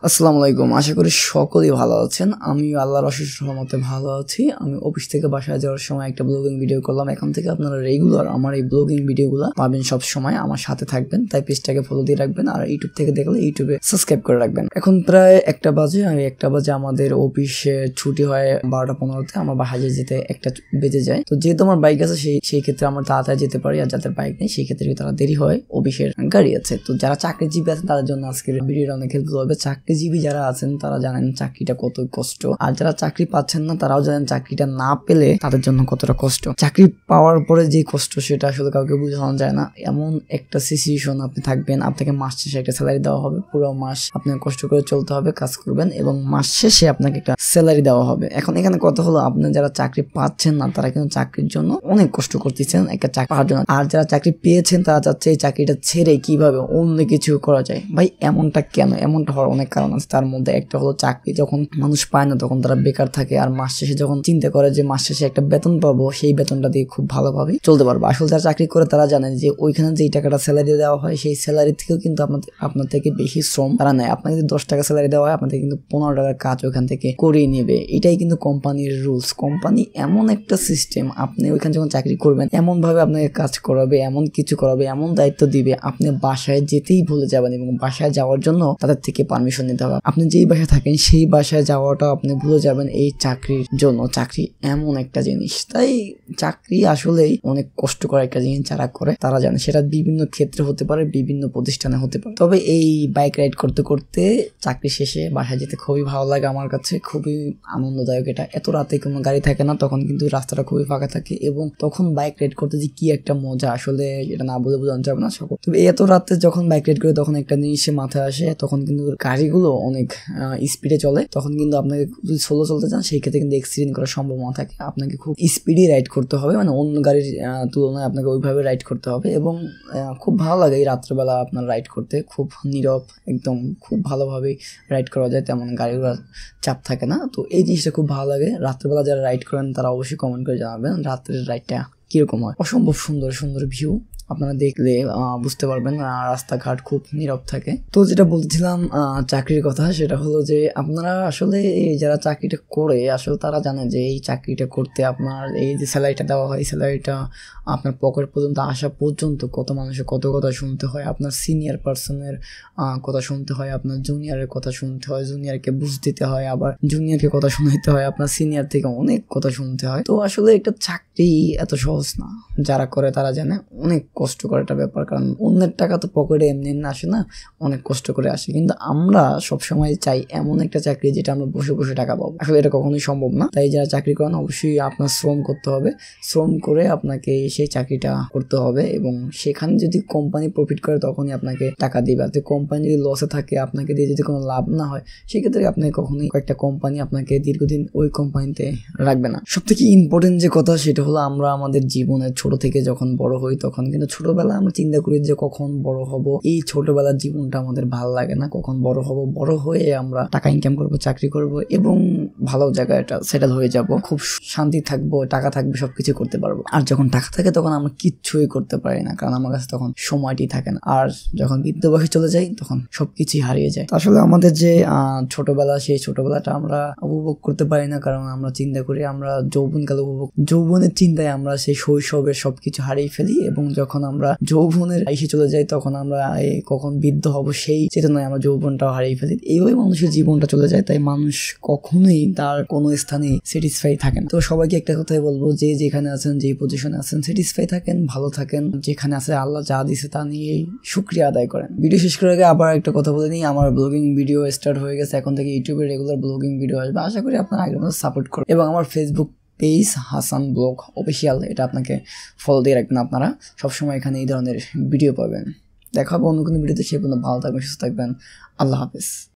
আসসালামু আলাইকুম। আশা করি সকলেই ভালো আছেন। আমিও আল্লাহর অশেষ রহমতে ভালো আছি। আমি অফিস থেকে বাসায় যাওয়ার সময় একটা ব্লগিং ভিডিও করলাম। এখন থেকে আপনারা রেগুলার আমার এই ব্লগিং ভিডিওগুলো পাবেন, সব সময় আমার সাথে থাকবেন। তাই পেজটাকে ফলো দিয়ে রাখবেন, আর ইউটিউব থেকে দেখলে ইউটিউবে সাবস্ক্রাইব করে রাখবেন। এখন প্রায় 1টা বাজে। আমাদের অফিসে ছুটি হয় 12:15-তে। আমার বাসায় যেতে 1টা বেজে যায়। তো যেহেতু আমার বাইক আছে সেই ক্ষেত্রে আমার তাড়াতাড়ি যেতে পারি, আর যাদের বাইক নেই সেই ক্ষেত্রে তারা দেরি হয়। অফিসের গাড়ি আছে। তো যারা চাকরিজীবী আছেন তাদের জন্য আজকের ভিডিওটা অনেক হেল্পফুল হবে। চাকরিজীবী যারা আছেন তারা জানেন চাকরিটা কত কষ্ট, আর যারা চাকরি পাচ্ছেন না তারাও জানেন চাকরিটা না পেলে তাদের জন্য কতটা কষ্ট। চাকরি পাওয়ার পরে যে কষ্ট সেটা আসলে কাউকে বোঝানো যায় না। এমন একটা সিচুয়েশন আপনি থাকবেন, আপনাকে মাস শেষে একটা স্যালারি দেওয়া হবে। পুরো মাস আপনাকে কষ্ট করে চলতে হবে, কাজ করবেন এবং মাস শেষে আপনাকে একটা স্যালারি দেওয়া হবে। এখন এখানে কথা হলো, আপনি যারা চাকরি পাচ্ছেন না তারা কিন্তু চাকরির জন্য অনেক কষ্ট করতেছেন একটা চাকরি পাওয়ার জন্য, আর যারা চাকরি পেয়েছেন তারা চাচ্ছে এই চাকরিটা ছেড়ে কিভাবে অন্য কিছু করা যায়। ভাই এমনটা কেন? এমনটা হওয়ার অনেক কারণ আছে। তার মধ্যে একটা হলো, চাকরি যখন মানুষ পায় না তখন তারা বেকার থাকে, আর মাস শেষে যখন চিন্তা করে যে মাস শেষে একটা বেতন পাবো, সেই বেতনটা দিয়ে খুব ভালোভাবে চলতে পারবো। আসলে যারা চাকরি করে তারা জানেন যে ওইখানে যেই টাকাটা স্যালারি দেওয়া হয় সেই স্যালারি থেকেও কিন্তু আপনার থেকে বেশি শ্রম তারা নেয়। আপনাকে যদি 10 টাকা স্যালারি দেওয়া হয়, আপনাদের কিন্তু 15 টাকার কাজ ওইখান থেকে করিয়ে নেবে। এটাই কিন্তু কোম্পানির রুলস। কোম্পানি এমন একটা সিস্টেম, আপনি ওইখানে যখন চাকরি করবেন এমন ভাবে আপনাকে কাজ করাবে, এমন কিছু করাবে, এমন দায়িত্ব দিবে, আপনি বাসায় যেতেই ভুলে যাবেন এবং বাসায় যাওয়ার জন্য তাদের থেকে পারমিশন নিতে হবে। আপনি যেই বাসায় থাকেন সেই বাসায় যাওয়াটা আপনি ভুলে যাবেন এই চাকরির জন্য। চাকরি এমন একটা জিনিস, তাই চাকরি আসলেই অনেক কষ্টকর একটা জিনিস। যারা করে তারা জানে, সেটা বিভিন্ন ক্ষেত্রে হতে পারে, বিভিন্ন প্রতিষ্ঠানে হতে পারে। তবে এই বাইক রাইড করতে করতে চাকরি শেষে বাসায় যেতে খুবই ভালো লাগে আমার কাছে, খুবই আনন্দদায়ক এটা। এত রাতে কোনো গাড়ি থাকে না, তখন কিন্তু রাস্তাটা খুবই ফাঁকা থাকে এবং তখন বাইক রাইড করতে যে কি একটা মজা, আসলে এটা না বলে বোঝানো যাবে না সকল। তবে এত রাতে যখন বাইক রাইড করে তখন একটা জিনিসে মাথায় আসে, তখন কিন্তু গাড়িগুলো অনেক স্পিডে চলে। তখন কিন্তু আপনাকে যদি স্লো চলতে চান সেই ক্ষেত্রে কিন্তু অ্যাক্সিডেন্ট করার সম্ভাবনা থাকে। আপনাকে খুব স্পিডে রাইড করতে হবে, মানে অন্য গাড়ির তুলনায় আপনাকে ওইভাবে রাইড করতে হবে এবং খুব ভালো লাগে এই রাত্রেবেলা আপনার রাইড করতে। খুব নীরব, একদম খুব ভালোভাবে রাইড করা যায়, তেমন গাড়িগুলোর চাপ থাকে না। তো এই জিনিসটা খুব ভালো লাগে। রাত্রেবেলা যারা রাইড করেন তারা অবশ্যই কমেন্ট করে জানাবেন রাত্রের রাইডটা কিরকম হয়। অসম্ভব সুন্দর সুন্দর ভিউ আপনারা দেখলে বুঝতে পারবেন। রাস্তাঘাট খুব নীরব থাকে। তো যেটা বলছিলাম চাকরির কথা, সেটা হলো যে আপনারা আসলে যারা চাকরিটা করে আসলে তারা জানে যে এই চাকরিটা করতে আপনার এই যে স্যালারিটা দেওয়া হয়, স্যালারিটা আপনার পকেট পর্যন্ত আসা পর্যন্ত কত মানুষের কত কথা শুনতে হয়। আপনার সিনিয়র পার্সনের কথা শুনতে হয়, আপনার জুনিয়রের কথা শুনতে হয়, জুনিয়রকে বুঝ দিতে হয়, আবার জুনিয়রকে কথা শুনাইতে হয়, আপনার সিনিয়র থেকে অনেক কথা শুনতে হয়। তো আসলে একটা চাকরি এত সহজ না। যারা করে তারা জানে অনেক কষ্ট করে একটা ব্যাপার, কারণ অন্যের টাকা তো পকেটে এমনি এমনি আসে না, অনেক কষ্ট করে আসে। কিন্তু আমরা সবসময় চাই এমন একটা চাকরি যেটা আমরা বসে বসে টাকা পাবো। আসলে এটা কখনোই সম্ভব না। তাই যারা চাকরি করেন অবশ্যই আপনার শ্রম করতে হবে। শ্রম করে আপনাকে সেই চাকরিটা করতে হবে এবং সেখানে যদি কোম্পানি প্রফিট করে তখনই আপনাকে টাকা দিবে। আর কোম্পানি যদি লসে থাকে, আপনাকে দিয়ে যদি কোনো লাভ না হয়, সেক্ষেত্রে আপনাকে কখনোই কয়েকটা কোম্পানি আপনাকে দীর্ঘদিন ওই কোম্পানিতে রাখবে না। সব থেকে ইম্পর্টেন্ট যে কথা সেটা হলো, আমরা আমাদের জীবনের ছোট থেকে যখন বড় হই তখন কিন্তু ছোটবেলায় আমরা চিন্তা করি যে কখন বড় হব। এই ছোটবেলার জীবনটা আমাদের ভালো লাগে না। কখন বড় হব, বড় হয়ে আমরা টাকা ইনকাম করব, চাকরি করব এবং ভালো জায়গায় এটা সেটেল হয়ে যাব, খুব শান্তি থাকবো, টাকা থাকবে, সবকিছু করতে পারবো। আর যখন টাকা থাকে তখন আমরা কিচ্ছুই করতে পারি না, কারণ আমার কাছে তখন সময়টি থাকে না। আর যখন বৃদ্ধ বয়সে চলে যাই তখন সবকিছুই হারিয়ে যায়। আসলে আমাদের যে ছোটবেলা, সেই ছোটবেলাটা আমরা উপভোগ করতে পারি না, কারণ আমরা চিন্তা করি আমরা যৌবনকাল উপভোগ, যৌবনের চিন্তায় আমরা সেই শৈশবের সবকিছু হারিয়ে ফেলি এবং যখন আমরা যৌবনের এসে চলে যাই তখন আমরা কখন বৃদ্ধ হব সেই চেতনায় আমরা যৌবনটাও হারিয়ে ফেলি। এইভাবে মানুষের জীবনটা চলে যায়। তাই মানুষ কখনোই তার কোনো স্থানে স্যাটিসফাই থাকেন। তো সবাইকে একটা কথাই বলবো, যে যেখানে আছেন, যে পজিশনে আছেন, স্যাটিসফাই থাকেন, ভালো থাকেন। যেখানে আছে আল্লাহ যা দিছে তা নিয়েই শুকরিয়া আদায় করেন। ভিডিও শেষ করার আগে আবার একটা কথা বলে নিই, আমার ব্লগিং ভিডিও স্টার্ট হয়ে গেছে। এখন থেকে ইউটিউবে রেগুলার ব্লগিং ভিডিও আসবে। আশা করি আপনারা আগের মতো সাপোর্ট করবেন এবং আমার Facebook page Hasan blog official, এটা আপনাকে ফলো দিয়ে রাখবেন। আপনারা সবসময় এখানে এই ধরনের ভিডিও পাবেন। দেখা হবে অন্য কোনো ভিডিওতে। সে পর্যন্ত ভালো থাকবেন, সুস্থ থাকবেন। আল্লাহ হাফেজ।